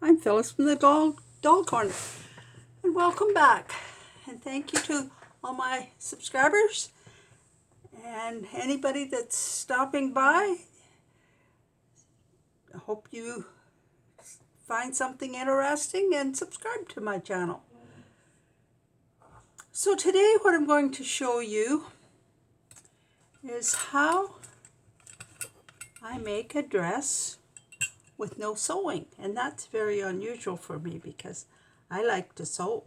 I'm Phyllis from the Doll Corner, and welcome back. And thank you to all my subscribers and anybody that's stopping by. I hope you find something interesting and subscribe to my channel. So today what I'm going to show you is how I make a dress with no sewing, and that's very unusual for me because I like to sew.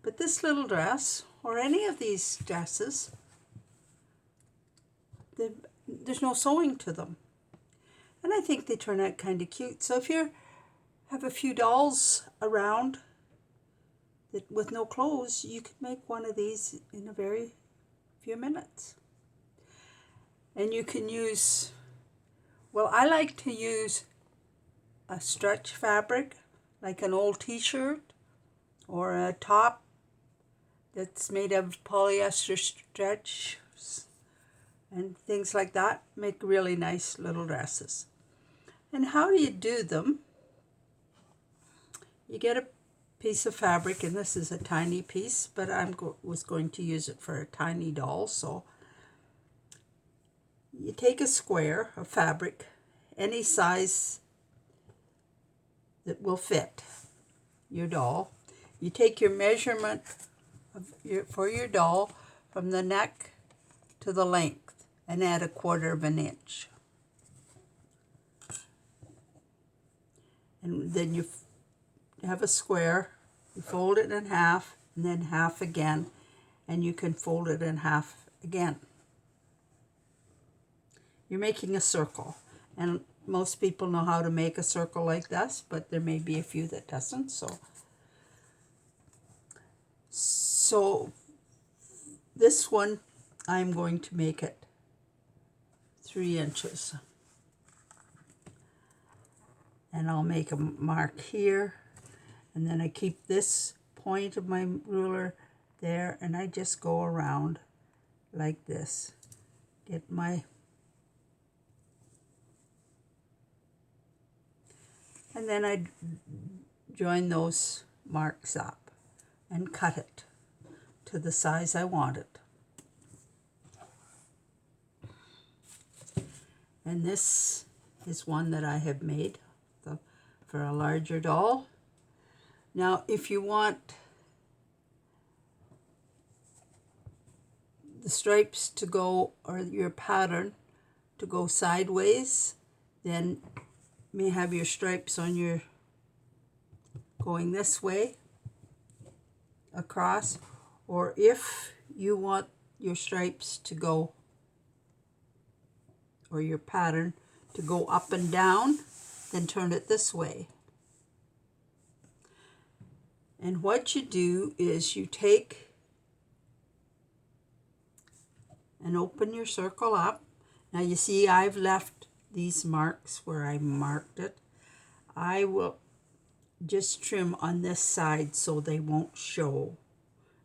But this little dress, or any of these dresses, there's no sewing to them. And I think they turn out kind of cute. So if you have a few dolls around with no clothes, you could make one of these in a very few minutes. And you can use, well, I like to use a stretch fabric, like an old t-shirt or a top that's made of polyester stretch and things like that. Make really nice little dresses. And how do you do them? You get a piece of fabric, and this is a tiny piece, but I was going to use it for a tiny doll. So you take a square of fabric, any size that will fit your doll. You take your measurement for your doll from the neck to the length and add 1/4 of an inch. And then you have a square, you fold it in half and then half again, and you can fold it in half again. You're making a circle, and most people know how to make a circle like this, but there may be a few that doesn't. So this one, I'm going to make it 3 inches. And I'll make a mark here, and then I keep this point of my ruler there, and I just go around like this. Get my, and then I join those marks up and cut it to the size I want it. And this is one that I have made for a larger doll. Now, if you want the stripes to go, or your pattern to go sideways, then you may have your stripes on your going this way across, or if you want your stripes to go, or your pattern to go up and down, then turn it this way. And what you do is you take and open your circle up. Now you see I've left these marks where I marked it. I will just trim on this side so they won't show.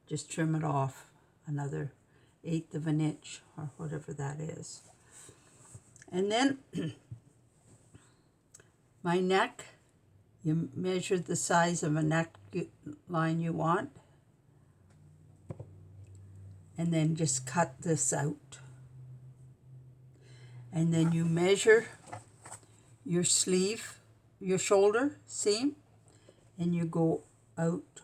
Just trim it off another 1/8 of an inch or whatever that is. And then my neck, you measure the size of a neck line you want, and then just cut this out. And then you measure your sleeve, your shoulder seam, and you go out.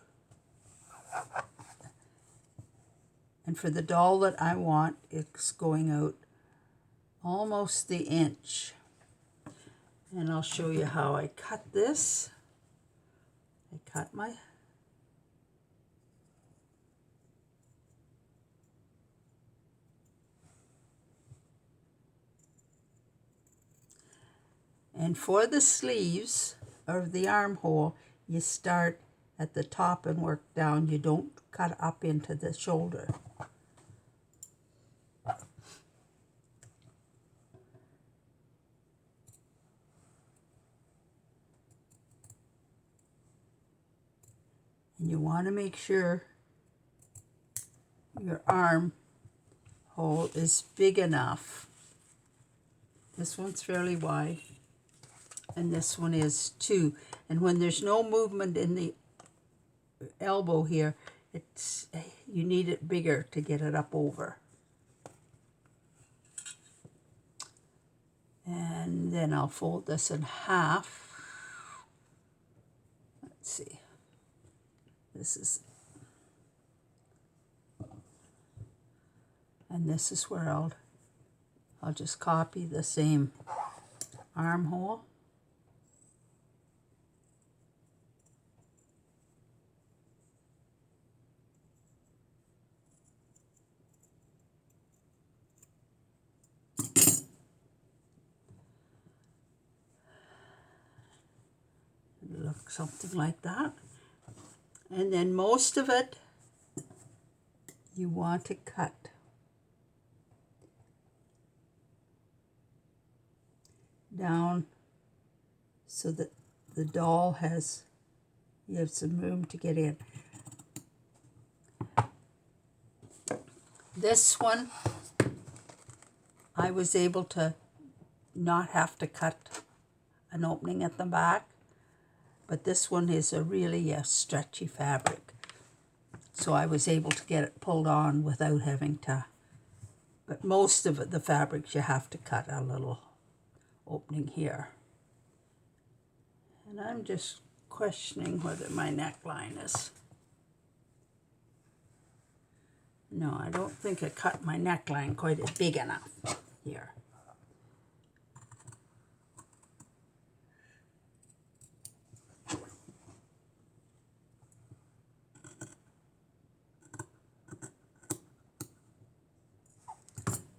And for the doll that I want, it's going out almost the inch. And I'll show you how I cut this. I cut my and for the sleeves of the armhole, you start at the top and work down. You don't cut up into the shoulder. And you want to make sure your armhole is big enough. This one's fairly wide. and this one is too. And when there's no movement in the elbow here, you need it bigger to get it up over. And then I'll fold this in half. Let's see. This is, and this is where I'll just copy the same armhole. Look something like that. And then most of it you want to cut. Down so that the doll you have some room to get in. This one, I was able to not have to cut an opening at the back, but this one is really a stretchy fabric. So I was able to get it pulled on without having to, but most of the fabrics you have to cut a little opening here. And I'm just questioning whether my neckline is, no, I don't think I cut my neckline quite big enough here.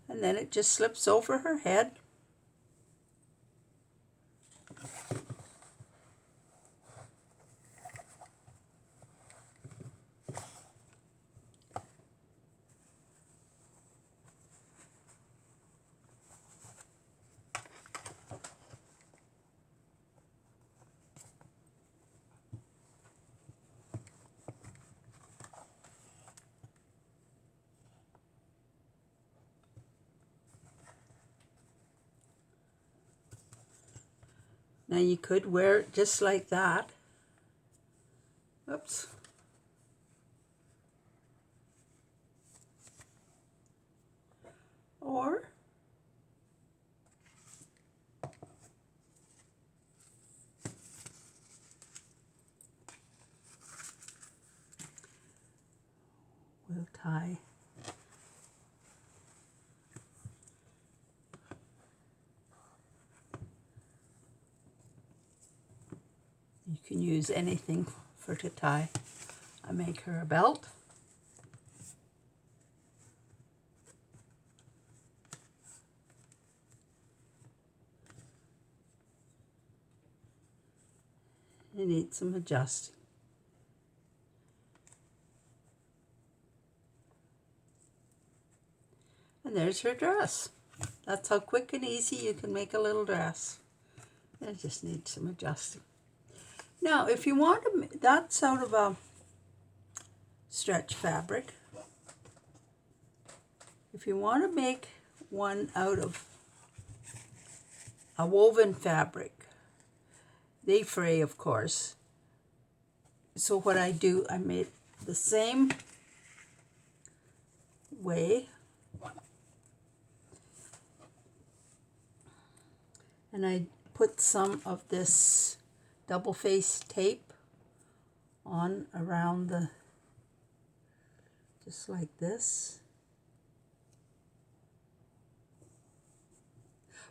And then it just slips over her head. Now you could wear it just like that. Oops. Or we'll tie you can use anything for to tie. I make her a belt. It needs some adjusting. And there's her dress. That's how quick and easy you can make a little dress. It just needs some adjusting. Now, if you want to, that's out of a stretch fabric. If you want to make one out of a woven fabric, they fray, of course. So what I do, I made the same way. And I put some of this double-faced tape on around just like this.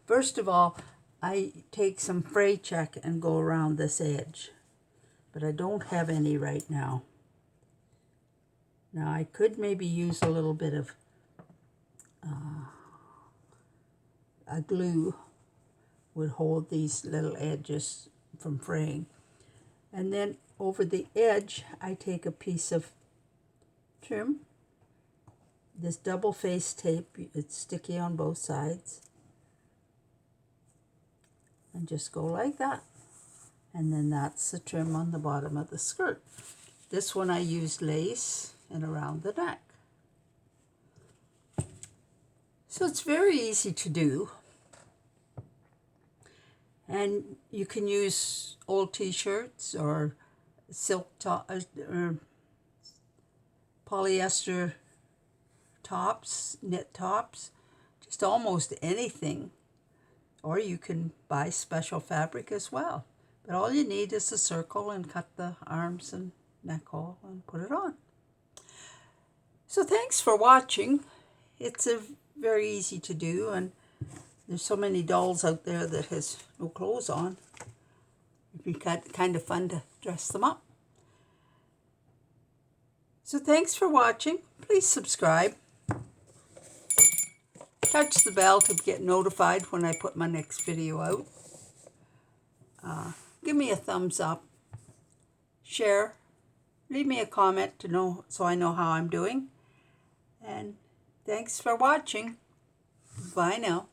First of all, I take some fray check and go around this edge, but I don't have any right now. Now I could maybe use a little bit of a glue would hold these little edges from fraying. And then over the edge, I take a piece of trim. This double-faced tape, it's sticky on both sides. And just go like that. And then that's the trim on the bottom of the skirt. This one I used lace and around the neck. So it's very easy to do. And you can use old t-shirts or silk or polyester tops, knit tops, just almost anything. Or you can buy special fabric as well. But all you need is a circle and cut the arms and neck hole and put it on. So thanks for watching. It's very easy to do, and there's so many dolls out there that has no clothes on. It'd be kind of fun to dress them up. So thanks for watching. Please subscribe. Touch the bell to get notified when I put my next video out. Give me a thumbs up. Share. Leave me a comment to know so I know how I'm doing. And thanks for watching. Bye now.